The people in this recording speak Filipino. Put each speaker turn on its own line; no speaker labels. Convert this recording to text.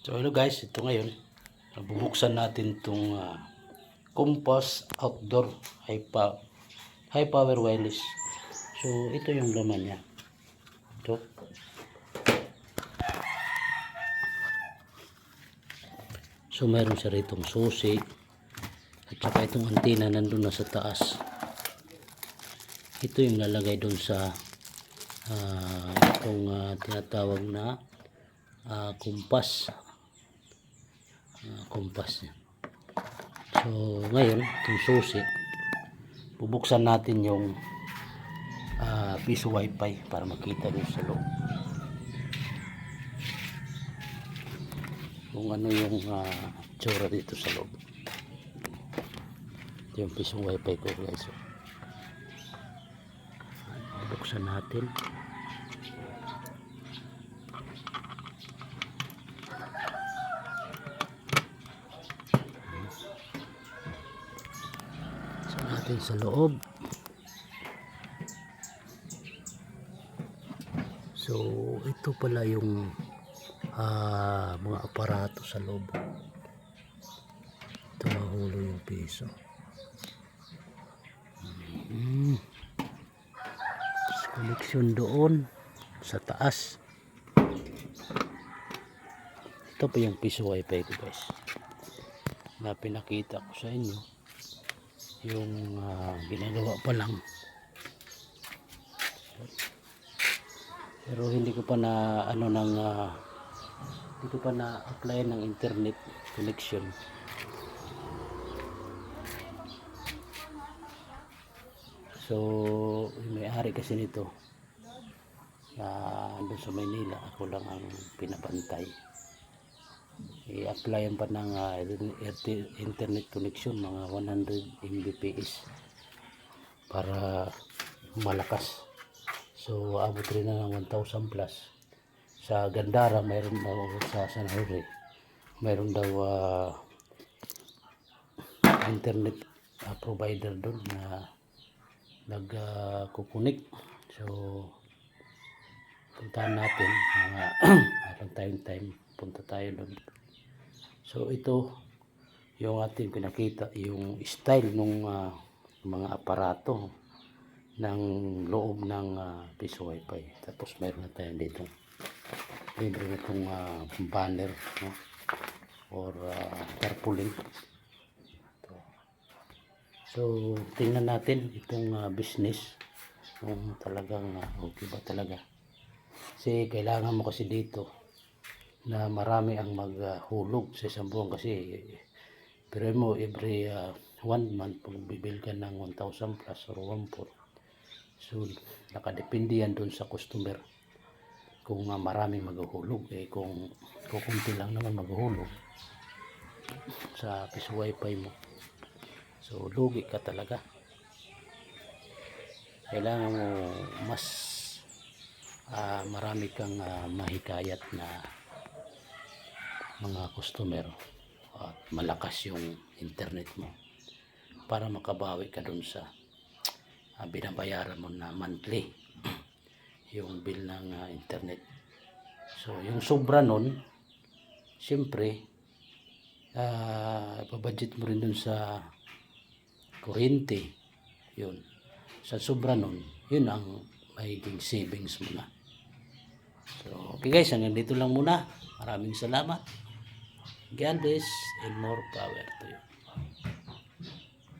So hello guys, ito ngayon bubuksan natin itong Compass Outdoor High Power Wireless. So ito yung laman niya. Ito. So mayroon siya ritong susi at saka itong antena nandun na sa taas. Ito yung lalagay doon sa itong tinatawag na compass niya. So ngayon itong susi, bubuksan natin yung piso wifi para makita nyo sa loob kung ano yung tsura dito sa loob. Ito yung piso wifi ko guys. Bubuksan natin. Sa loob. So ito pala yung mga aparato sa loob. Ito mahulo yung piso. Connection doon sa taas. Ito pa yung piso wifi ko guys na pinakita ko sa inyo. Yung ginagawa pa lang, pero hindi ko pa na hindi ko pa na apply ng internet connection. So may-ari kasi nito doon sa Maynila, ako lang ang pinabantay. I-applyan pa ng internet connection, mga 100 Mbps para malakas. So abot rin na ng 1,000 plus. Sa Gandara mayroon daw, sa San Jose mayroon daw internet provider doon na nagkukunik. So puntahan natin, meron tayong time, punta tayo doon. So ito yung ating pinakita, yung style ng mga aparato ng loob ng piso wifi. Tapos meron na tayo dito libre na itong banner, no? Or tarpaulin. So tingnan natin itong business kung talagang okay ba talaga, kasi kailangan mo kasi dito na marami ang maghulog sa isang buwan. Kasi pero mo every 1 month pag bibil ka ng 1,000 plus or 1,400, so nakadepende yan dun sa customer kung marami maghulog. Kung kukunti lang naman maghulog sa piso wifi mo, so lugi ka talaga. Kailangan mo mas marami kang mahikayat na mga customer at malakas yung internet mo para makabawi ka dun sa binabayaran mo na monthly yung bill ng internet. So yung sobra nun, siyempre babudget mo rin dun sa kuryente. Yun, sa sobra nun, yun ang magiging savings mo na. So okay guys, hanggang dito lang muna. Maraming salamat. God bless and more power to you.